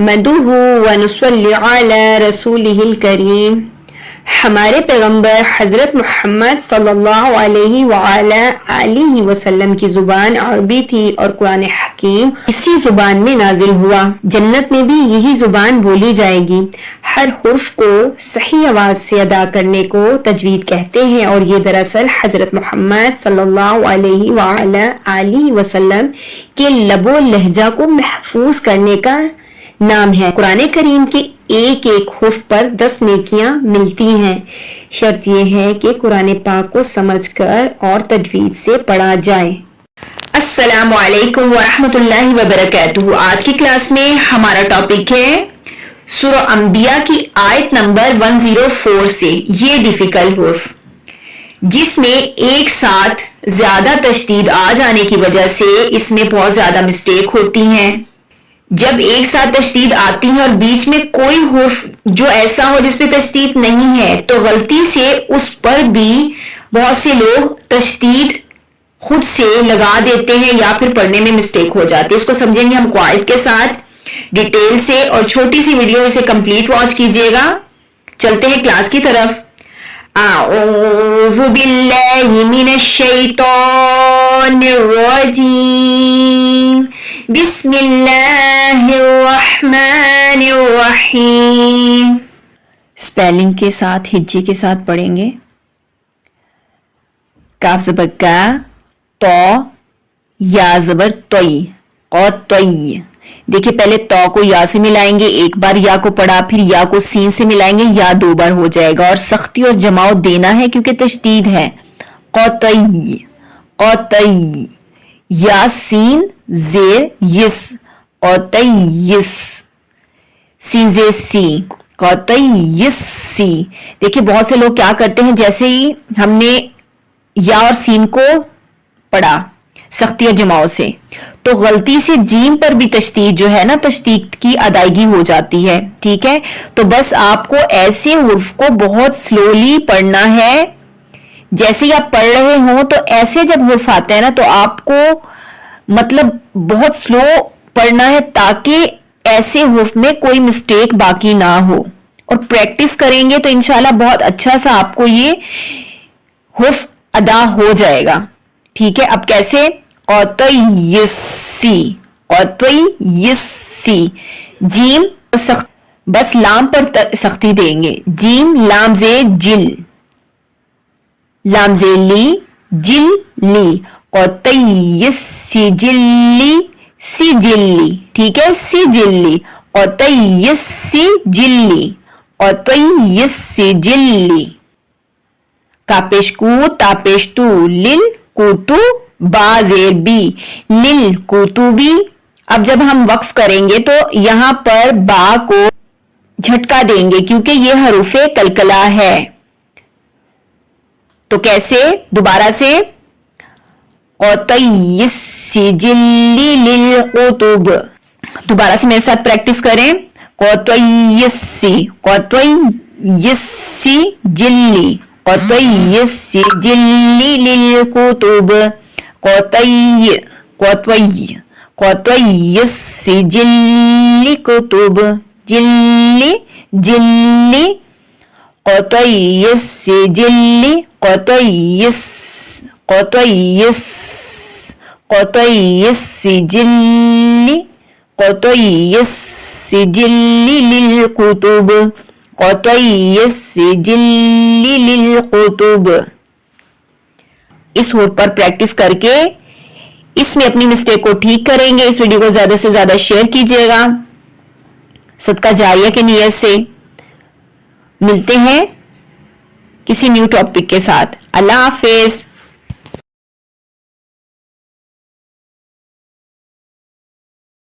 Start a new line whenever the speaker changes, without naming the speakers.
نحمدہ ونصلی علی رسولہ الکریم. ہمارے پیغمبر حضرت محمد صلی اللہ علیہ وآلہ آلہ وسلم کی زبان عربی تھی اور قرآن حکیم اسی زبان میں نازل ہوا. جنت میں بھی یہی زبان بولی جائے گی. ہر حرف کو صحیح آواز سے ادا کرنے کو تجوید کہتے ہیں اور یہ دراصل حضرت محمد صلی اللہ علیہ وآلہ آلہ وسلم کے لب و لہجہ کو محفوظ کرنے کا نام ہے. قرآن کریم کے ایک ایک حرف پر 10 نیکیاں ملتی ہیں. شرط یہ ہے کہ قرآن پاک کو سمجھ کر اور تجوید سے پڑھا جائے. السلام علیکم ورحمۃ اللہ وبرکاتہ. آج کی کلاس میں ہمارا ٹاپک ہے سورہ انبیاء کی آیت نمبر 104 سے یہ ڈیفیکلٹ حرف، جس میں ایک ساتھ زیادہ تشدید آ جانے کی وجہ سے اس میں بہت زیادہ مسٹیک ہوتی ہیں. جب ایک ساتھ تشدید آتی ہے اور بیچ میں کوئی حرف جو ایسا ہو جس پہ تشدید نہیں ہے تو غلطی سے اس پر بھی بہت سے لوگ تشدید خود سے لگا دیتے ہیں یا پھر پڑھنے میں مسٹیک ہو جاتی ہے. اس کو سمجھیں گے ہم قواعد کے ساتھ ڈیٹیل سے، اور چھوٹی سی ویڈیو اسے کمپلیٹ واچ کیجئے گا. چلتے ہیں کلاس کی طرف. اعوذ باللہ من الشیطان الرجیم، بسم اللہ الرحمن الرحیم. اسپیلنگ کے ساتھ ہجے کے ساتھ پڑھیں گے. کاف زبر کا، تو، یا زبر توئی اور توئی. دیکھیں پہلے تو کو یا سے ملائیں گے، ایک بار یا کو پڑھا، پھر یا کو سین سے ملائیں گے، یا 2 بار ہو جائے گا. اور سختی اور جماؤ دینا ہے کیونکہ تشدید ہے. قطعی قطعی، یا سین زیر یس، قطعیس، سین زیر سی، قطعیس سی. دیکھیں بہت سے لوگ کیا کرتے ہیں، جیسے ہی ہم نے یا اور سین کو پڑھا سختی اور جماؤ سے تو غلطی سے جیم پر بھی تشدید جو ہے نا، تشدید کی ادائیگی ہو جاتی ہے. ٹھیک ہے، تو بس آپ کو ایسے حرف کو بہت سلولی پڑھنا ہے. جیسے ہی آپ پڑھ رہے ہوں تو ایسے جب حرف آتے ہیں نا تو آپ کو مطلب بہت سلو پڑھنا ہے تاکہ ایسے حرف میں کوئی مسٹیک باقی نہ ہو. اور پریکٹس کریں گے تو انشاءاللہ بہت اچھا سا آپ کو یہ حرف ادا ہو جائے گا. ٹھیک ہے، اب کیسے؟ قطعیسی، قطعیسی. جیم بس لام پر سختی دیں گے. جیم لام زے جل، لام زے لی، جل لی. قطعیسی جلی، سی جلی. ٹھیک ہے، سی جلی. قطعیسی جلی، قطعیسی جلی. کاپیش کو، تاپیش تو، لل کوتو، با زیر بی، لل کوتوبی. اب جب ہم وقف کریں گے تو یہاں پر با کو جھٹکا دیں گے کیونکہ یہ حروف قلقلہ ہے. تو کیسے؟ دوبارہ سے. قطعیسی جلی للقطب. دوبارہ سے میرے ساتھ پریکٹس کریں. قطعیسی، قطعیسی جلی، قطعیسی جلی للقطب. قطعیسی جلی قطب، جلی جلی. قطعیسی جلی، قطعیسی جلی، قطعیسی جلی للقطب، قطعیسی جلی للقطب. اس حرف پر پریکٹس کر کے اس میں اپنی مسٹیک کو ٹھیک کریں گے. اس ویڈیو کو زیادہ سے زیادہ شیئر کیجیے گا صدقہ جاریہ کی نیت سے. ملتے ہیں کسی نیو ٹاپک کے ساتھ. اللہ حافظ.